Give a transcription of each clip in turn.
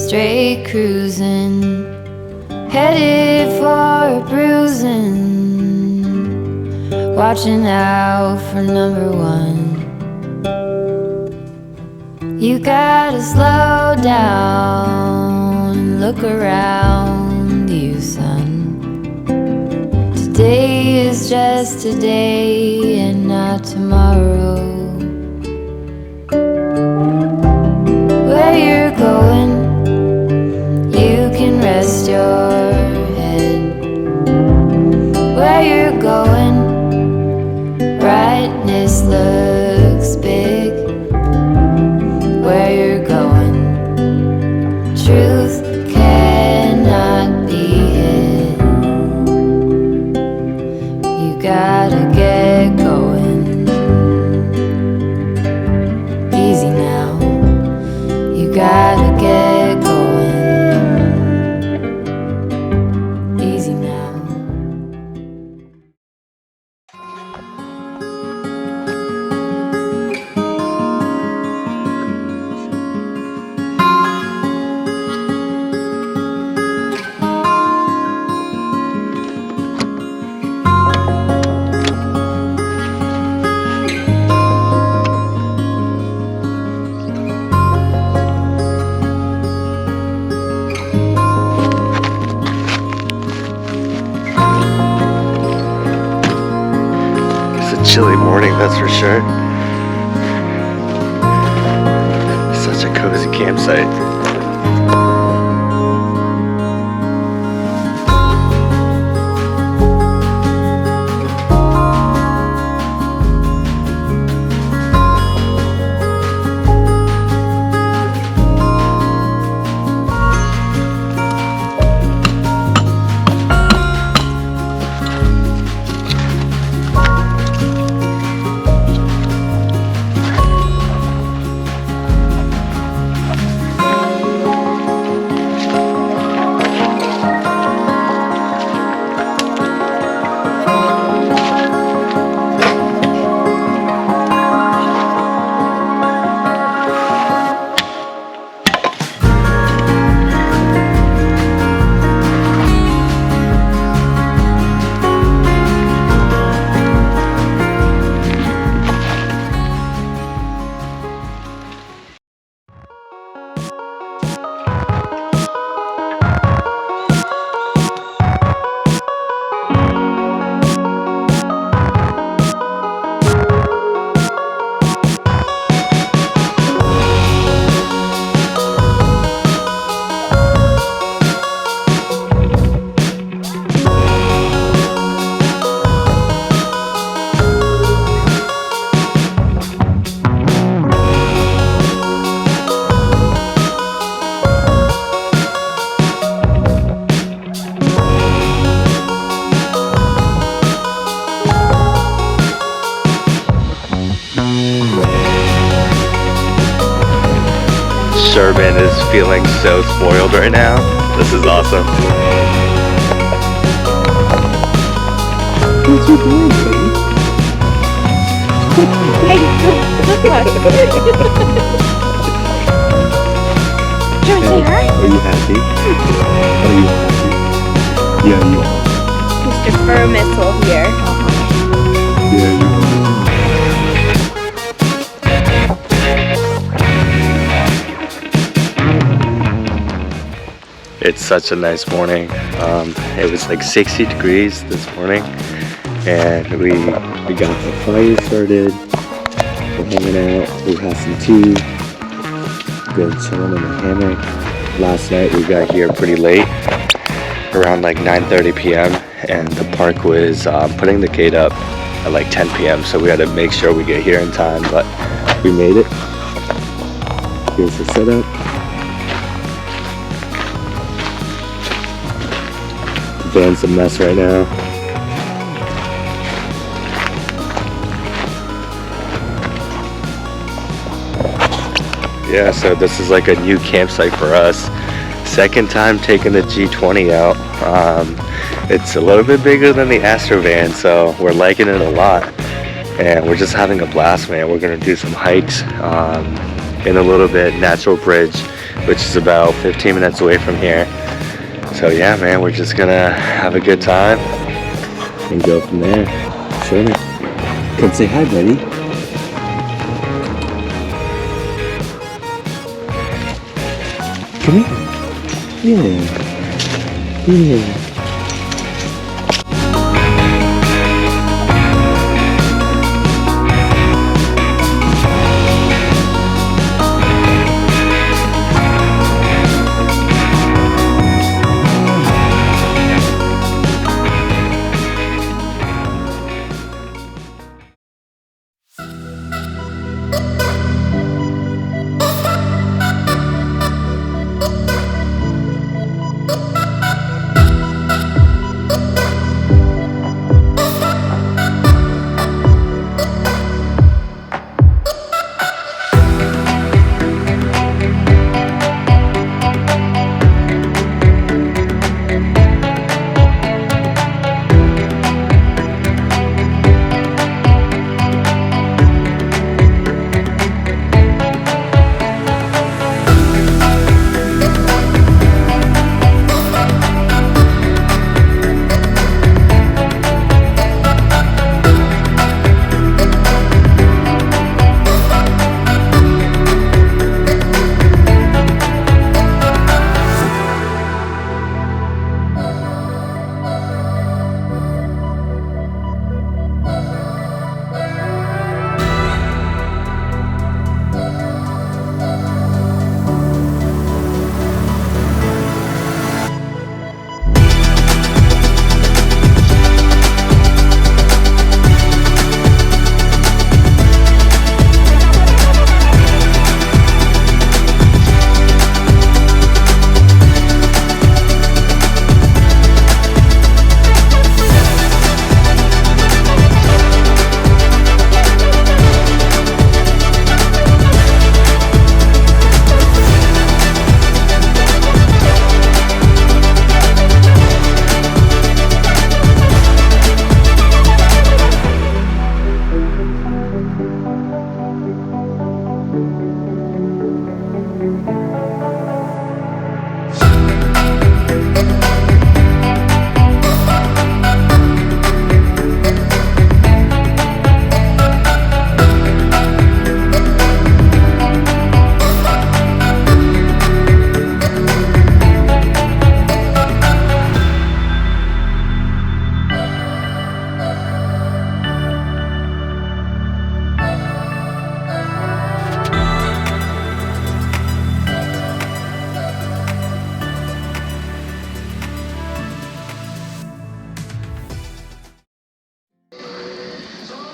straight cruising, headed for a bruising, watching out for number one. You gotta slow down, look around you, son. Today is just today and not tomorrow. Where you're going, you can rest your head. Where you're going, brightness looks big. Where you're going, truth cannot be hid. You gotta get going. Easy now, you gotta get going. Easy now. Chilly morning, that's for sure. Such a cozy campsite. Sherman is feeling so spoiled right now. This is awesome. What you doing, baby? Hey, look what. Do you want to say hi? Are you happy? Are you happy? Yeah, you are. Mr. Fur Missile here. Yeah, you are. It's such a nice morning. It was like 60 degrees this morning, and we got the fire started. We're hanging out. We had some tea. Been chilling in the hammock. Last night we got here pretty late, around like 9:30 p.m. and the park was putting the gate up at like 10 p.m. So we had to make sure we get here in time, but we made it. Here's the setup. The van's a mess right now. Yeah, so this is like a new campsite for us. Second time taking the G20 out. It's a little bit bigger than the Astro van, so we're liking it a lot. And we're just having a blast, man. We're gonna do some hikes in a little bit, natural bridge which is about 15 minutes away from here. So yeah, man, we're just gonna have a good time and go from there. Sure. Come say hi, buddy. Come here. Yeah. Yeah.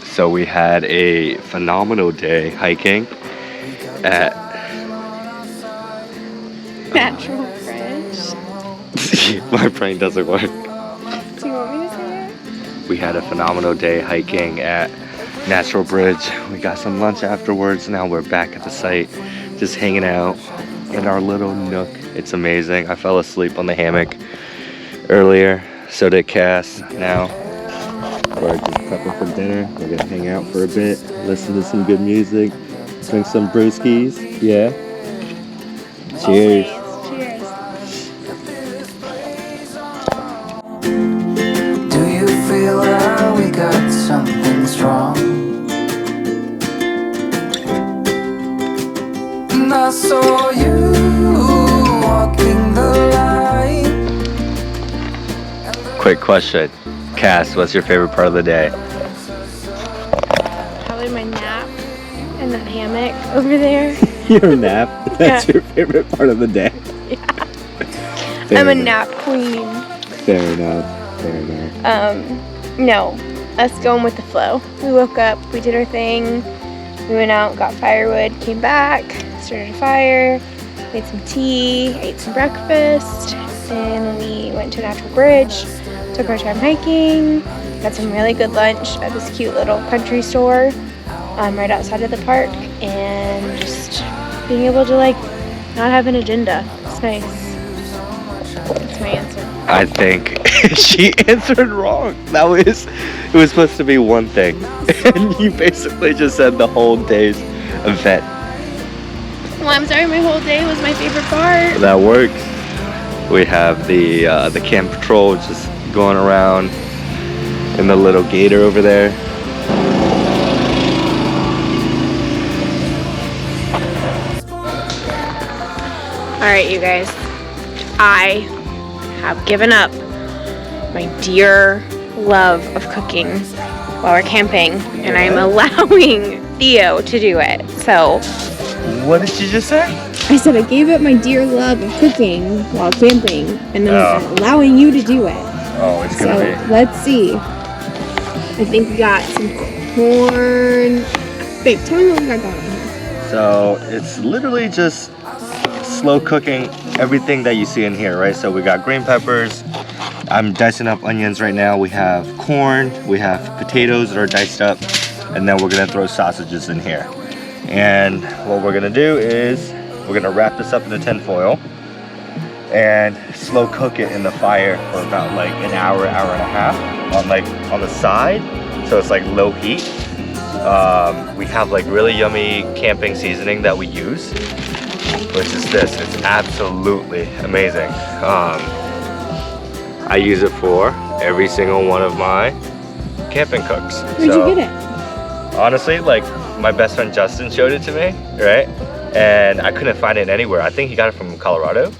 So we had a phenomenal day hiking at Natural Bridge. my brain doesn't work. Do you want me to say it? We had a phenomenal day hiking at Natural Bridge. We got some lunch afterwards. Now we're back at the site, just hanging out in our little nook. It's amazing. I fell asleep on the hammock earlier, so did Cass. Now we're just prepping for dinner. We're gonna hang out for a bit, listen to some good music, drink some brewskis. Yeah. Cheers. Cheers. Do you feel like we got something strong? And I saw you walking the line. Quick question. Cass, what's your favorite part of the day? Probably my nap in that hammock over there. Your nap. That's Yeah. your favorite part of the day. I'm a enough. nap queen. Fair enough. Fair enough. No, us going with the flow. We woke up, we did our thing, we went out, got firewood, came back, started a fire, made some tea, ate some breakfast, then we went to Natural Bridge, took our time hiking, got some really good lunch at this cute little country store right outside of the park, and just being able to not have an agenda. It's nice. That's my answer. I think she answered wrong. It was supposed to be one thing, and you basically just said the whole day's event. Well, I'm sorry, my whole day was my favorite part. That works. We have the camp patrol just going around in the little gator over there. Alright, you guys. I have given up my dear love of cooking while we're camping, and I'm allowing Theo to do it. So, What did you just say? I said I gave up my dear love of cooking while camping, and I'm allowing you to do it. Oh, it's gonna be. Let's see. I think we got some corn. Babe, tell me what we got going on here. So it's literally just slow cooking everything that you see in here, right? So we got green peppers. I'm dicing up onions right now. We have corn. We have potatoes that are diced up. And then we're gonna throw sausages in here. And what we're gonna do is we're gonna wrap this up in the tin foil and slow cook it in the fire for about like an hour, hour and a half on the side. So it's like low heat. We have like really yummy camping seasoning that we use, which is this. It's absolutely amazing. I use it for every single one of my camping cooks. Where'd you get it? Honestly, like my best friend Justin showed it to me, right? And I couldn't find it anywhere. I think he got it from Colorado.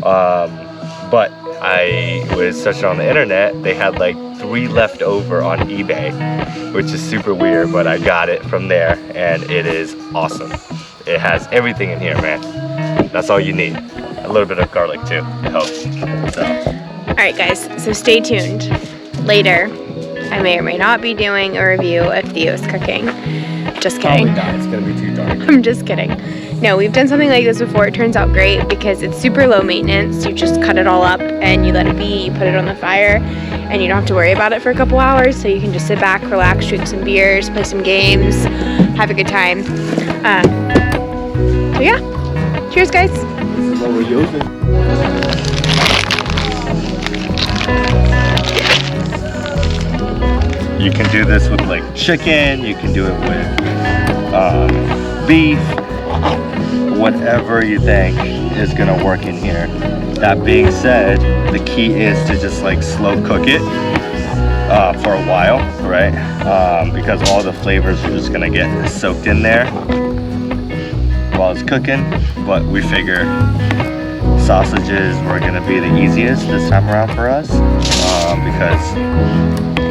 But I was searching on the internet. They had like 3 left over on eBay, which is super weird, but I got it from there and it is awesome. It has everything in here, man. That's all you need. A little bit of garlic too, it helps. So. All right, guys, so stay tuned. Later, I may or may not be doing a review of Theo's cooking. Just kidding. Oh my God, it's gonna be too dark. I'm just kidding. No, we've done something like this before. It turns out great because it's super low maintenance. You just cut it all up and you let it be. You put it on the fire and you don't have to worry about it for a couple hours. So you can just sit back, relax, drink some beers, play some games, have a good time. So yeah, cheers, guys. This is what we're using. You can do this with like chicken, you can do it with beef, whatever you think is gonna work in here. That being said, the key is to just like slow cook it for a while, right? Because all the flavors are just gonna get soaked in there while it's cooking. But we figure sausages were gonna be the easiest this time around for us because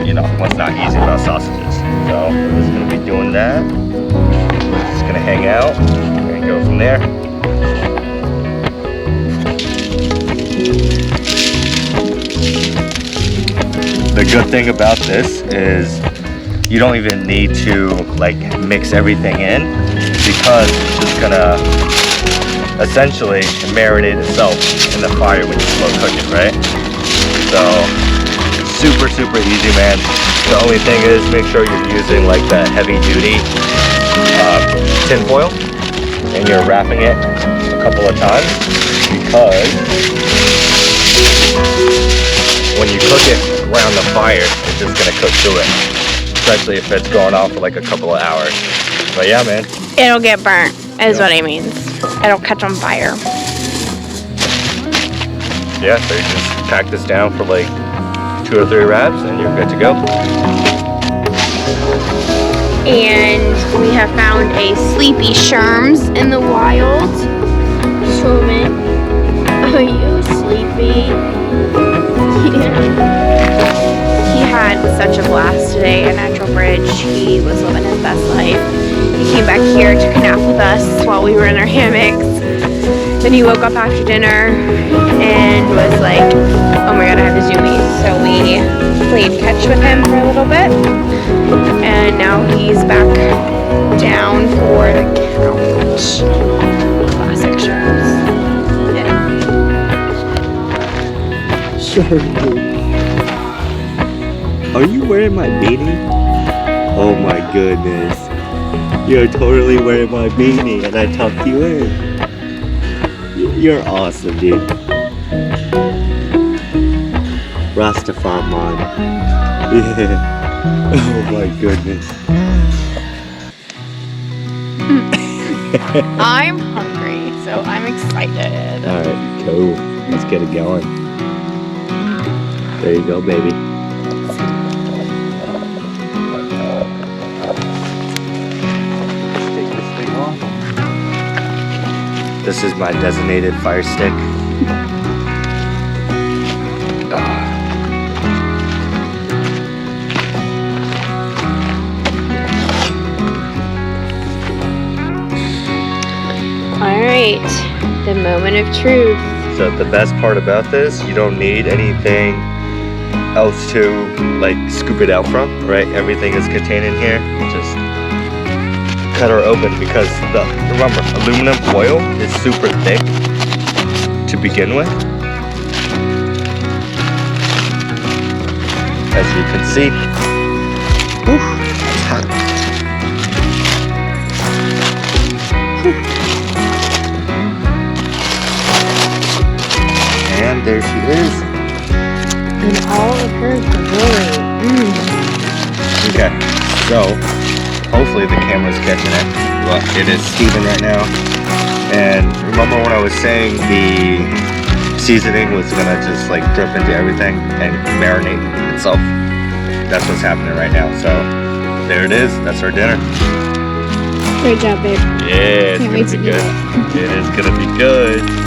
you know what's not easy about sausages. So we're just gonna be doing that. We're just gonna hang out and go from there. The good thing about this is you don't even need to like mix everything in because it's just gonna essentially marinate itself in the fire when you slow cook it, right? So super easy, man. The only thing is make sure you're using like the heavy duty tin foil and you're wrapping it a couple of times because when you cook it around the fire, it's just gonna cook through it, especially if it's going on for like a couple of hours. But yeah, man. It'll get burnt, is what it means. It'll catch on fire. Yeah, so you just pack this down for like 2 or 3 wraps and you're good to go. And we have found a sleepy Sherms in the wild. Sherman, are you sleepy? Yeah. He had such a blast today at Natural Bridge. He was living his best life. He came back here, took a nap with us while we were in our hammocks. Then he woke up after dinner and was like, oh my God, I have to zoomies. So we played catch with him for a little bit. And now he's back down for the couch. Classic Sherms. Yeah. Are you wearing my beanie? Oh my goodness. You're totally wearing my beanie and I tucked you in. You're awesome, dude. Rastafari. Yeah. Oh my goodness. I'm hungry. so I'm excited. All right, cool. Let's get it going. There you go, baby. Take this thing off. This is my designated fire stick. All right, the moment of truth. So the best part about this, you don't need anything else to like scoop it out from, right? Everything is contained in here. Just cut her open because remember, aluminum foil is super thick to begin with. As you can see, it's hot. And there she is. In all of her glory. Okay, so hopefully the camera's catching it. Well, it is Steven right now. And remember when I was saying the seasoning was gonna just like drip into everything and marinate itself? That's what's happening right now. So there it is. That's our dinner. Great job, babe. Yeah, it's Can't gonna wait be to eat good. It is gonna be good.